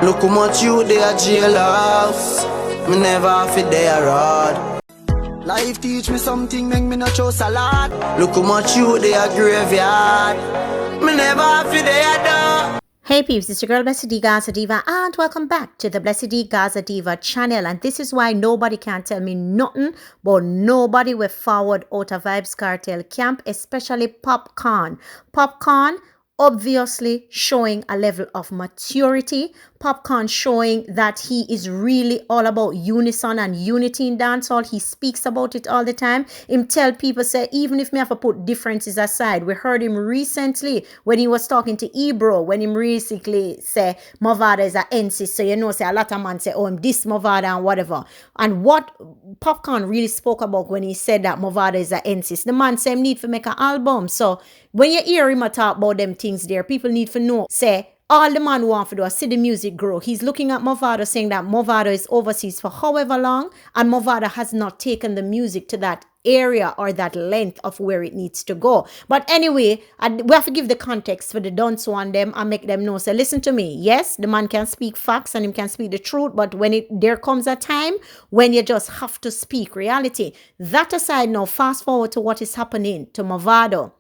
Look how much you they are jailhouse. Me never have it there rod. Life teach me something, make me not choose a lot. Look how much you they are graveyard. Me never have it there though. Hey peeps, it's your girl Blessed D Gaza Diva and welcome back to the Blessed D Gaza Diva channel, and this is why nobody can tell me nothing but nobody will forward out of Vybz Kartel camp, especially Popcaan. Popcaan obviously showing a level of maturity. Popcaan showing that he is really all about unison and unity in dancehall. He speaks about it all the time. Him tell people, say, even if me have to put differences aside. We heard him recently when he was talking to Ebro, when him basically say Mavado is a NC. So you know, say a lot of man say, oh, I'm this Mavado and whatever. And what Popcaan really spoke about when he said that Mavado is a NC, the man say him need to make an album. So when you hear him talk about them things there, people need to know, say, all the man want to do is see the music grow. He's looking at Mavado saying that Mavado is overseas for however long, and Mavado has not taken the music to that area or that length of where it needs to go. But anyway, we have to give the context for the dunce one them and make them know. So listen to me. Yes, the man can speak facts and him can speak the truth, but when there comes a time when you just have to speak reality. That aside, now fast forward to what is happening to Mavado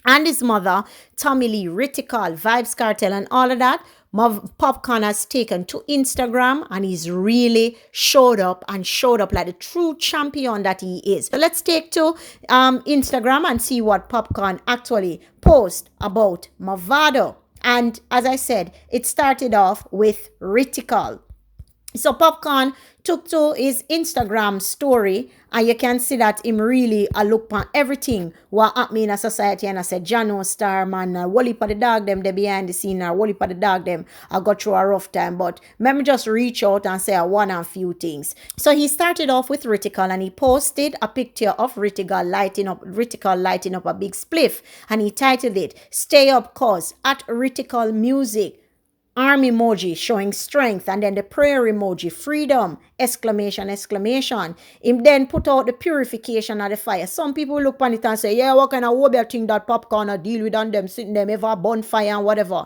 and his mother, Tommy Lee, Rytikal, Vybz Kartel, and all of that. Popcaan has taken to Instagram and he's really showed up like the true champion that he is. So let's take to Instagram and see what Popcaan actually posts about Mavado. And as I said, it started off with Rytikal. So Popcaan took to his Instagram story and you can see that him really look at everything what happening in a society, and I said Jano Star man, Wally for the dog them they behind the scene, or Wally for the dog them I got through a rough time, but let me just reach out and say one and few things. So he started off with Rytikal and he posted a picture of Rytikal lighting up a big spliff, and he titled it "Stay Up Cause" at Rytikal Music. Arm emoji showing strength, and then the prayer emoji, freedom, exclamation. Him then put out the purification of the fire. Some people look on it and say, yeah, what kind of wobble thing that Popcaan deal with on them, sitting them ever bonfire and whatever.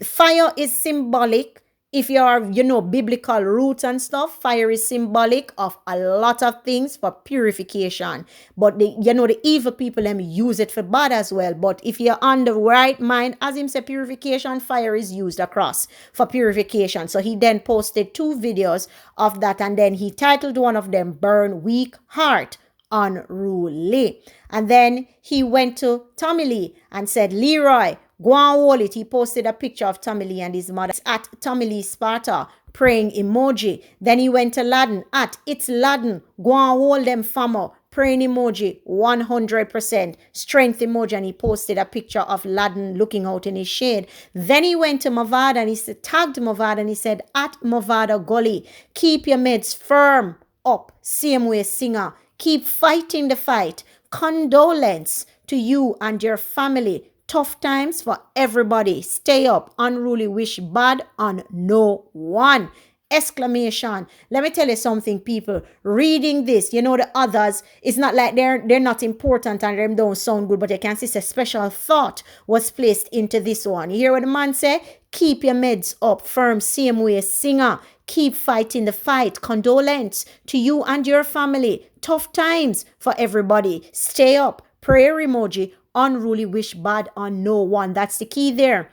Fire is symbolic. If you are, biblical roots and stuff, fire is symbolic of a lot of things for purification. But the evil people, them use it for bad as well. But if you're on the right mind, as him say purification, fire is used across for purification. So he then posted 2 videos of that, and then he titled one of them, Burn Weak Heart Unruly. And then he went to Tommy Lee and said, Leroy, go and hold it. He posted a picture of Tommy Lee and his mother at Tommy Lee Sparta, praying emoji. Then he went to Laden at It's Laden, go and hold them famo, praying emoji, 100%, strength emoji, and he posted a picture of Laden looking out in his shade. Then he went to Mavado and he tagged Mavado and he said, at Mavado Gully, keep your meds firm up, same way singer, keep fighting the fight, condolence to you and your family. Tough times for everybody. Stay up. Unruly wish bad on no one. Exclamation. Let me tell you something, people. Reading this, the others, it's not like they're not important and them don't sound good, but you can see a special thought was placed into this one. You hear what the man say? Keep your meds up firm, same way singer. Keep fighting the fight. Condolence to you and your family. Tough times for everybody. Stay up. Prayer emoji. Unruly wish bad on no one. That's the key there.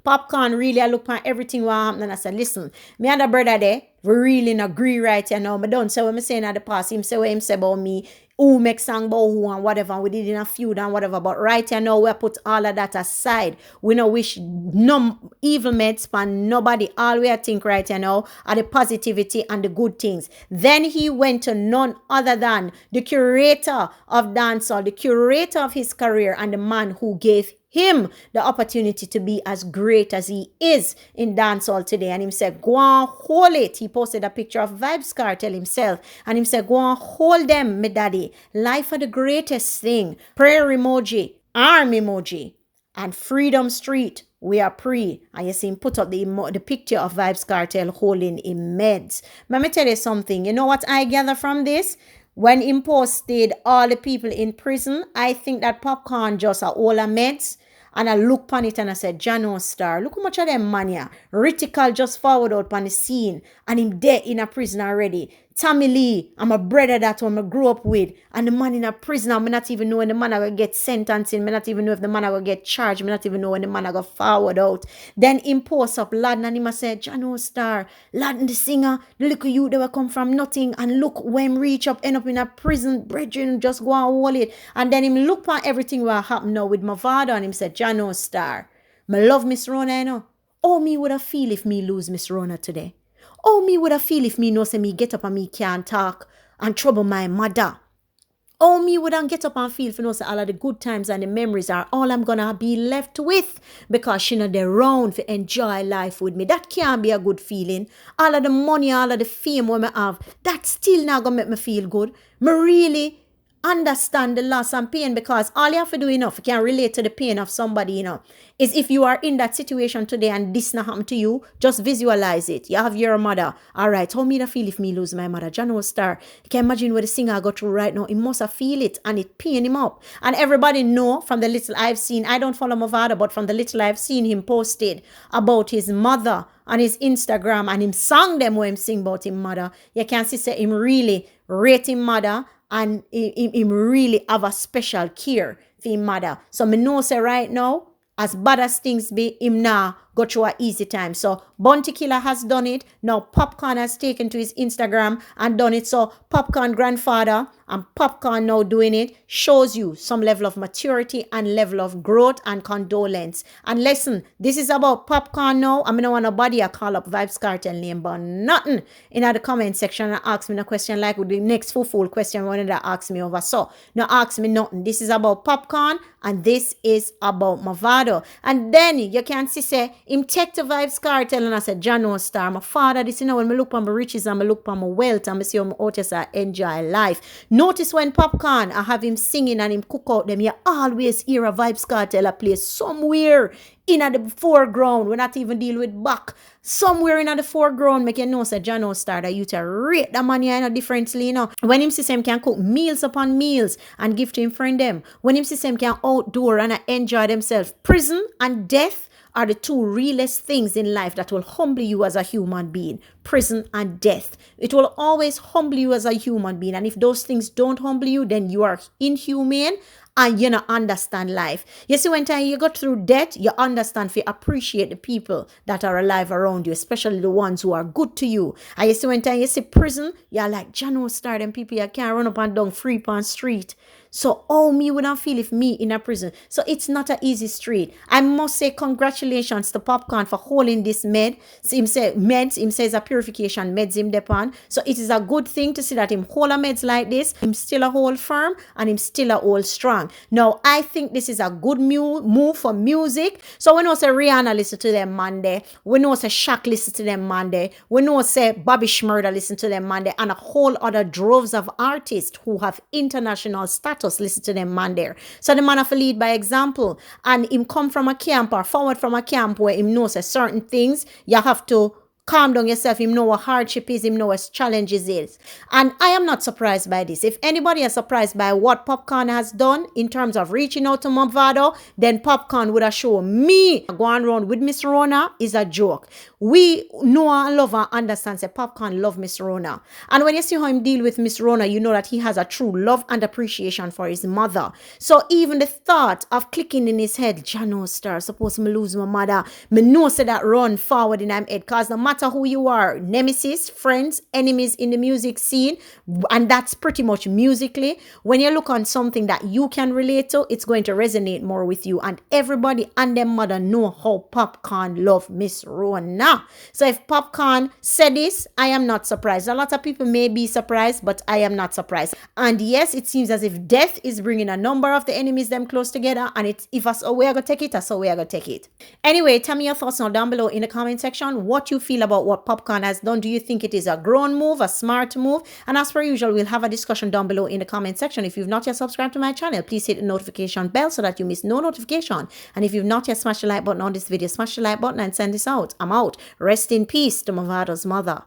Popcaan really, I look at everything what happened and I said, listen, me and the brother there, we really not agree right now. I don't say what I'm saying at the past. Him say what him say about me, who make song about who and whatever, and we did in a feud and whatever. But right now, we put all of that aside. We no wish no evil meds span nobody. All we think right now are the positivity and the good things. Then he went to none other than the curator of dancehall, the curator of his career, and the man who gave him the opportunity to be as great as he is in dancehall today. And him said, go and hold it. He posted a picture of Vybz Kartel himself. And him said, go and hold them, me daddy. Life are the greatest thing. Prayer emoji, arm emoji, and Freedom Street. We are free. And you see him put up the picture of Vybz Kartel holding him meds. Let me tell you something. You know what I gather from this? When him posted all the people in prison, I think that Popcaan just a all meds. And I look on it and I said, Jano Star, look how much of them man here. Ritical just forward out on the scene and him dead in a prison already. Tommy Lee, I'm a brother that one I grew up with. And the man in a prison, I not even know when the man I will get sentenced in. I not even know if the man I will get charged. I not even know when the man I go forward out. Then him post up Laden and him I said, Jano Star, Laden the singer, the little youth they will come from nothing. And look when reach up, end up in a prison, brethren, just go and hold it. And then him look at everything what happened now with Mavado and him said, Jano Star, me love Miss Rona, you know. Oh, me would have feel if me lose Miss Rona today. Oh, me would have feel if me know say me get up and me can't talk and trouble my mother. Oh, me wouldn't get up and feel for know say all of the good times and the memories are all I'm gonna be left with because she not there round for enjoy life with me. That can't be a good feeling. All of the money, all of the fame we have, that still not gonna make me feel good. Me really understand the loss and pain because all you have to do enough, you can relate to the pain of somebody, you know, is if you are in that situation today and this not happen to you, just visualize it. You have your mother. All right, how me to feel if me lose my mother? Jano Star, you can imagine what the singer go through right now. He must have feel it and it pain him up. And everybody know from the little I've seen, I don't follow Mavado, but from the little I've seen him posted about his mother on his Instagram and him sang them when him sing about him mother. You can see say him really rate him mother and him really have a special care for him mother. So me know say right now, as bad as things be, him now go through an easy time. So Bounty Killer has done it. Now Popcorn has taken to his Instagram and done it. So Popcorn grandfather and Popcorn now doing it shows you some level of maturity and level of growth and condolence. And listen, this is about Popcorn now. I mean, I want nobody to call up Vybz Kartel name, but nothing in the comment section and ask me a question like with the next full question one that ask me over. So now ask me nothing. This is about Popcorn and this is about Mavado. And then you can see say him take the Vybz Kartel and I said, Jano Star, my father, this, you know, when I look on my riches and I look on my wealth and I see how my artists enjoy life. Notice when Popcorn, I have him singing and him cook out them, you always hear a Vybz Kartel play somewhere in at the foreground. We're not even deal with back. Somewhere in at the foreground, make you know, say Jano Star, that you to rate the money, you know, differently, you know. When him see him can cook meals upon meals and give to him friend them. When him see him can outdoor and enjoy themselves. Prison and death are the two realest things in life that will humble you as a human being. Prison and death. It will always humble you as a human being. And if those things don't humble you, then you are inhumane and you don't understand life. You see, when time you go through death, you understand to appreciate the people that are alive around you, especially the ones who are good to you. And you see, when time you see prison, you're like, Jano Star, them people you can't run up and down free on street. So, oh, me wouldn't feel if me in a prison. So, it's not an easy street. I must say congratulations to Popcorn for holding this med. So him say meds, him says a purification meds him depend. So, it is a good thing to see that him hold a meds like this. Him still a hold firm and him still a hold strong. Now, I think this is a good move for music. So, we know say Rihanna listen to them Monday. We know say Shaq listen to them Monday. We know say Bobby Shmurda listen to them Monday. And a whole other droves of artists who have international status listen to them man there. So the man have to lead by example. And him come from a camp or forward from a camp where him knows certain things you have to calm down yourself. Him know what hardship is. Him know what challenges is. And I am not surprised by this. If anybody is surprised by what Popcorn has done in terms of reaching out to Mavado, then Popcorn would have shown me going around with Miss Rona is a joke. We know and love and understand that Popcorn love Miss Rona. And when you see how him deal with Miss Rona, you know that he has a true love and appreciation for his mother. So even the thought of clicking in his head, Jano Star, suppose me lose my mother, me know say that run forward in him head. Because no matter who you are, nemesis, friends, enemies in the music scene, and that's pretty much musically, when you look on something that you can relate to, it's going to resonate more with you. And everybody and their mother know how Popcorn love Miss Rona. So if Popcorn said this, I am not surprised. A lot of people may be surprised, but I am not surprised. And yes, it seems as if death is bringing a number of the enemies them close together, and it's if us we are gonna take it, that's how we are gonna take it. Anyway, tell me your thoughts now down below in the comment section. What you feel about what Popcorn has done. Do you think it is a grown move, a smart move? And as per usual, we'll have a discussion down below in the comment section. If you've not yet subscribed to my channel, please hit the notification bell so that you miss no notification. And if you've not yet smashed the like button on this video, smash the like button and send this out. I'm out. Rest in peace to Mavado's mother.